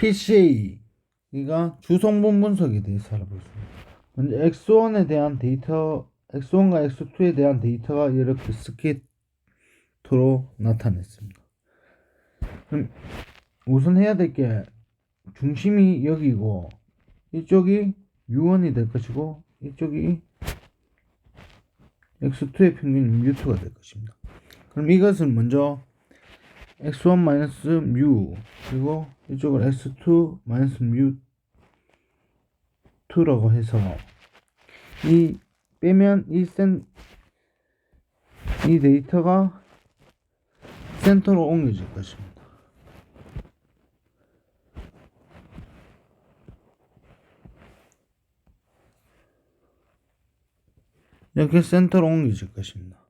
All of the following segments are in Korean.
PCA가 주성분 분석에 대해서 알아보겠습니다. 먼저 X1에 대한 데이터, X1과 X2에 대한 데이터가 이렇게 스케이트로 나타냈습니다. 그럼 우선 해야 될 게 중심이 여기고 이쪽이 U1이 될 것이고 이쪽이 X2의 평균이 U2가 될 것입니다. 그럼 이것은 먼저 X1 -mu 그리고 이쪽을 X2 -mu2라고 해서 이 빼면 이 데이터가 센터로 옮겨질 것입니다. 이렇게 센터로 옮겨질 것입니다.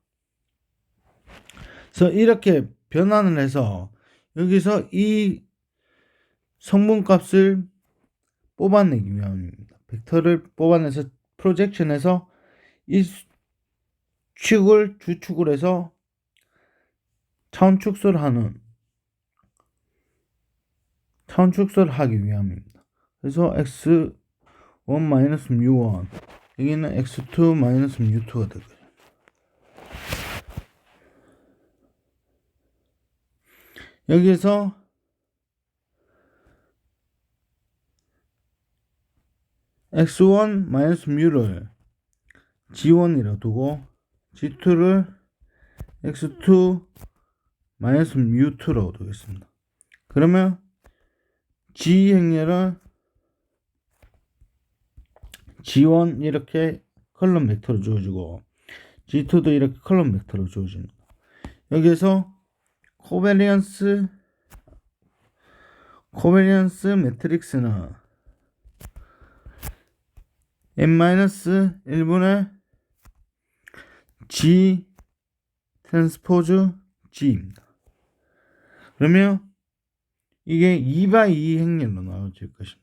그래서 이렇게 변환을 해서 여기서 이 성분값을 뽑아내기 위함입니다. 벡터를 뽑아내서 프로젝션해서 이 축을 주축을 해서 차원 축소를 하기 위함입니다. 그래서 X1 -mu1 여기는 X2 -mu2가 되고요. 여기에서 X1 -mu를 G1이라 두고 G2를 X2 -mu2라고 두겠습니다. 그러면 G 행렬은 G1 이렇게 컬럼 벡터로 주어지고 G2도 이렇게 컬럼 벡터로 주어집니다. 여기에서 코베리언스 매트릭스는 n-1분의 G 트랜스포즈 G입니다. 그러면 이게 2x2 행렬로 나와질 것입니다.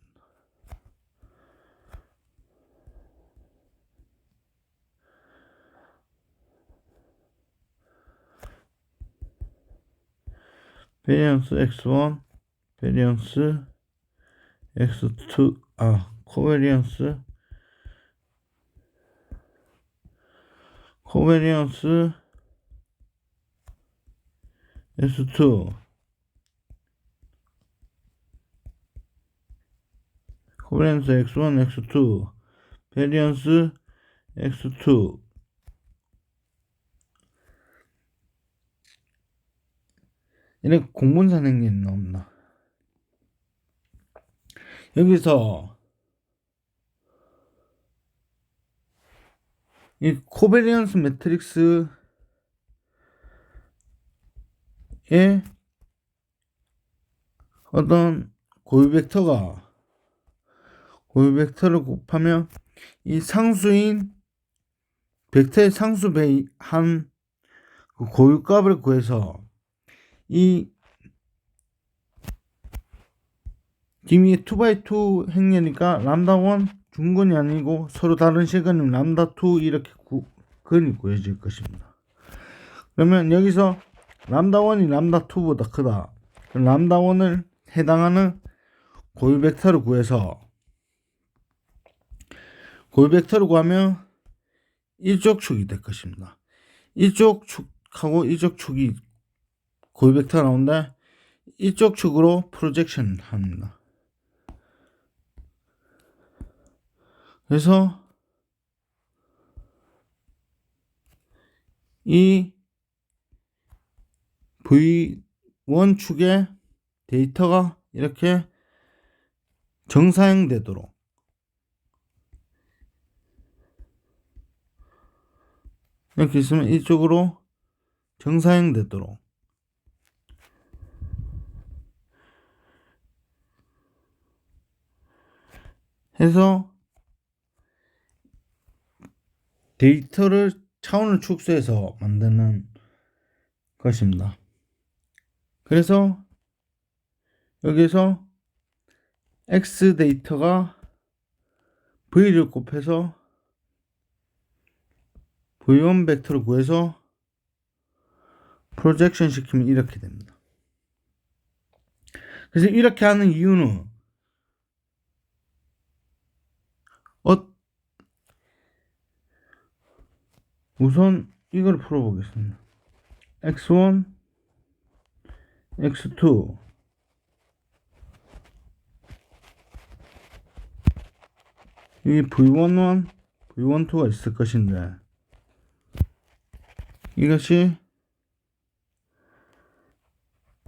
베리언스 X1, 베리언스 X2, 코베리언스 S2, 코베리언스 X1, X2, 베리언스 X2. 이렇게 공분산 행렬이 나옵니다. 여기서 이 코베리언스 매트릭스의 어떤 고유 벡터를 곱하면 이 상수인 벡터의 상수 배한 그 고유값을 구해서 이 기미의 2x2 행렬이니까 람다1 중근이 아니고 서로 다른 시간이면 람다2 이렇게 근이 구해질 것입니다. 그러면 여기서 람다1이 람다2보다 크다. 그럼 람다1을 해당하는 고유 벡터를 구해서 고유 벡터를 구하면 이쪽 축이 될 것입니다. 이쪽 축하고 이쪽 축이 고유 벡터가 나오는데 이쪽 축으로 프로젝션 합니다. 그래서 이 V1 축의 데이터가 이렇게 정사형되도록 이렇게 있으면 이쪽으로 정사형되도록 해서 데이터를 차원을 축소해서 만드는 것입니다. 그래서 여기서 X 데이터가 V를 곱해서 V1 벡터를 구해서 프로젝션 시키면 이렇게 됩니다. 그래서 이렇게 하는 이유는 우선 이걸 풀어보겠습니다. x1, x2 이 v11, v12가 있을 것인데 이것이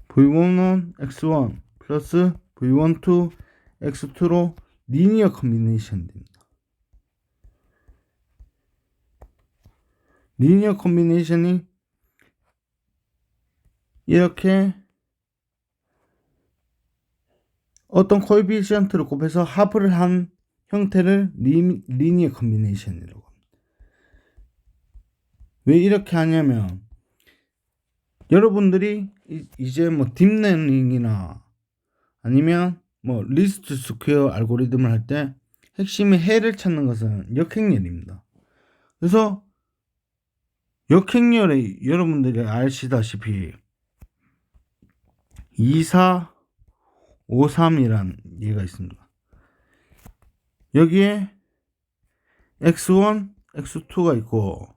v11 x1 플러스 v12 x2로 리니어 컨비네이션이 됩니다. 리니어 컨비네이션이 이렇게 어떤 코에피시언트를 곱해서 합을 한 형태를 리니어 컨비네이션이라고 합니다. 왜 이렇게 하냐면 여러분들이 이제 뭐 딥러닝이나 아니면 뭐 리스트 스퀘어 알고리즘을 할 때 핵심이 해를 찾는 것은 역행렬입니다. 그래서 역행렬에 여러분들이 아시다시피 2453이란 예가 있습니다. 여기에 x1, x2가 있고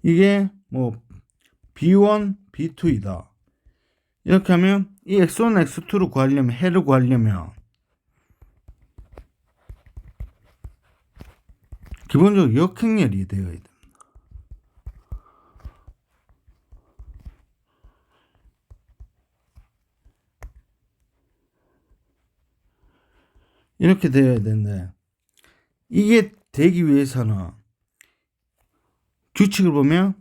이게 뭐 b1, b2이다. 이렇게 하면 이 x1, x2를 구하려면 해를 구하려면 기본적으로 역행렬이 되어야 됩니다. 이렇게 되어야 되는데 이게 되기 위해서는 규칙을 보면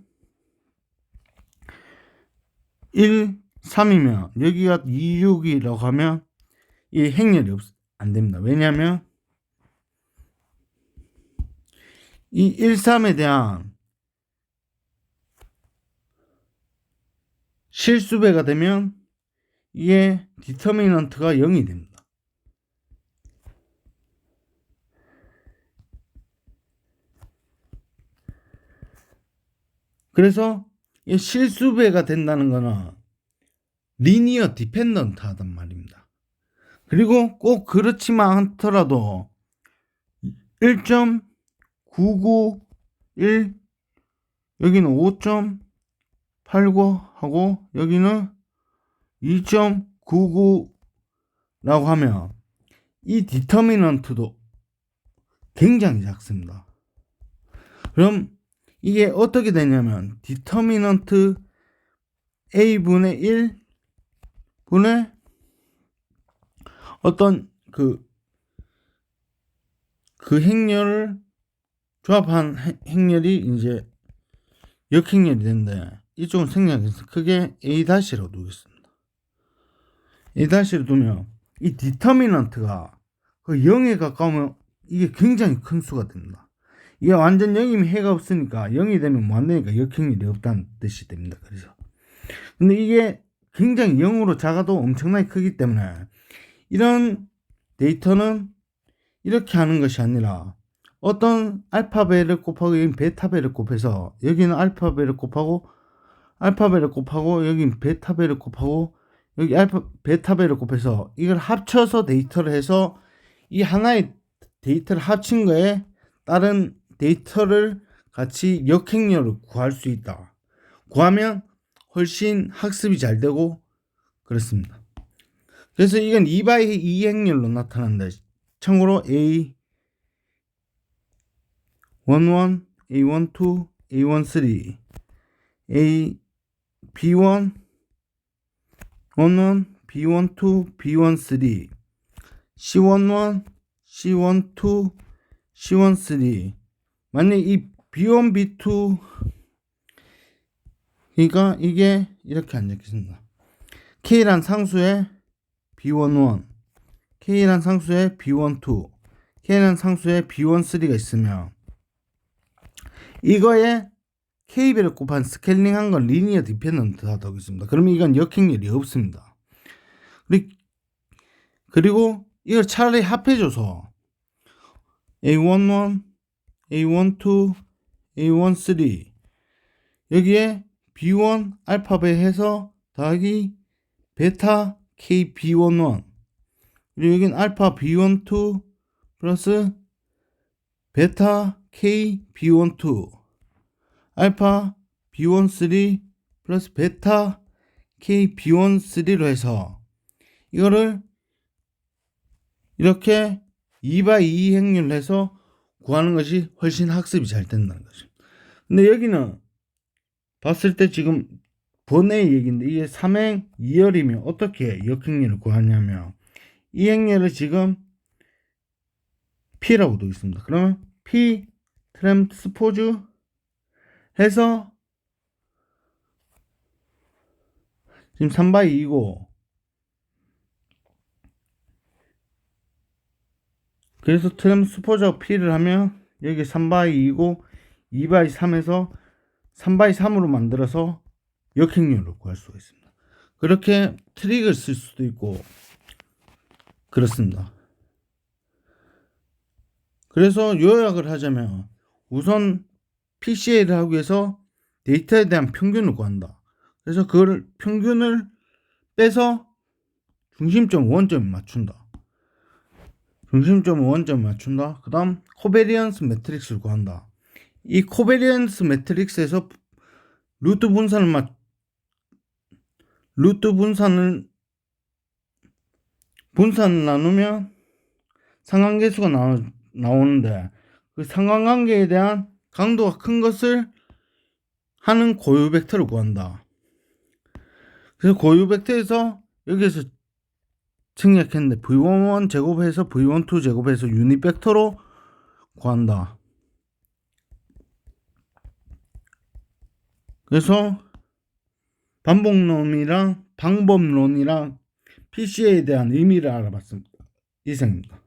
1, 3이면 여기가 2, 6이라고 하면 이 행렬이 안 됩니다. 왜냐하면 이 1, 3에 대한 실수배가 되면 이게 디터미넌트가 0이 됩니다. 그래서 이 실수배가 된다는 거는 리니어 디펜던트 하단 말입니다. 그리고 꼭 그렇지만 않더라도 1.991 여기는 5.89 하고 여기는 2.99라고 하면 이 디터미넌트도 굉장히 작습니다. 그럼 이게 어떻게 되냐면 디터미넌트 a분의 1 분의 어떤 그 행렬을 조합한 행렬이 이제 역행렬이 되는데 이쪽은 생략해서 크게 a-라고 두겠습니다. a-를 두면 이 디터미넌트가 그 0에 가까우면 이게 굉장히 큰 수가 됩니다. 이게 완전 0이면 해가 없으니까 0이 되면 뭐 안 되니까 역행렬이 없다는 뜻이 됩니다. 그래서 근데 이게 굉장히 0으로 작아도 엄청나게 크기 때문에 이런 데이터는 이렇게 하는 것이 아니라 어떤 알파배를 곱하고 여기 베타배를 곱해서 여기는 알파배를 곱하고 여기 베타배를 곱하고 여기 베타배를 곱해서 이걸 합쳐서 데이터를 해서 이 하나의 데이터를 합친 거에 다른 데이터를 같이 역행렬을 구할 수 있다. 구하면 훨씬 학습이 잘 되고 그렇습니다. 그래서 이건 2x2 행렬로 나타난다. 참고로 A11, A12, A13, B1, B12, B13, C11, C12, C13. 만약 이 B1, B2 그러니까 이게 이렇게 안 적혀있습니다. K란 상수에 B11, K란 상수에 B12, K란 상수에 B13가 있으면 이거에 K배를 곱한 스케일링한 건 리니어 디펜던트 하다고 있습니다. 그러면 이건 역행렬이 없습니다. 그리고 이걸 차라리 합해줘서 A11, A12, A13 여기에 B1 알파벳 해서 더하기 베타 K B11 그리고 여긴 알파 B12 플러스 베타 K B12 알파 B13 플러스 베타 K B13로 해서 이거를 이렇게 2x2 행렬을 해서 구하는 것이 훨씬 학습이 잘 된다는 거죠. 근데 여기는 봤을 때 지금 번의 얘기인데 이게 3행 2열이면 어떻게 역행렬을 구하냐면 이 행렬을 지금 P라고 되어 있습니다. 그러면 P 트랜스포즈 해서 지금 3x2고 그래서 트랜스포즈하고 P를 하면 여기 3x2고 2x3에서 3x3으로 만들어서 역행렬을 구할 수가 있습니다. 그렇게 트릭을 쓸 수도 있고 그렇습니다. 그래서 요약을 하자면 우선 PCA를 하기 위해서 데이터에 대한 평균을 구한다. 그래서 그걸 평균을 빼서 중심점 원점에 맞춘다. 중심점 원점에 맞춘다. 그 다음 코베리언스 매트릭스를 구한다. 이 코베리언스 매트릭스에서 루트 분산을 나누면 상관계수가 나오는데 그 상관관계에 대한 강도가 큰 것을 하는 고유 벡터를 구한다. 그래서 고유 벡터에서 여기에서 생략했는데 V11 제곱해서 V12 제곱해서 유닛 벡터로 구한다. 그래서 반복론이랑 방법론이랑 PCA에 대한 의미를 알아봤습니다. 이상입니다.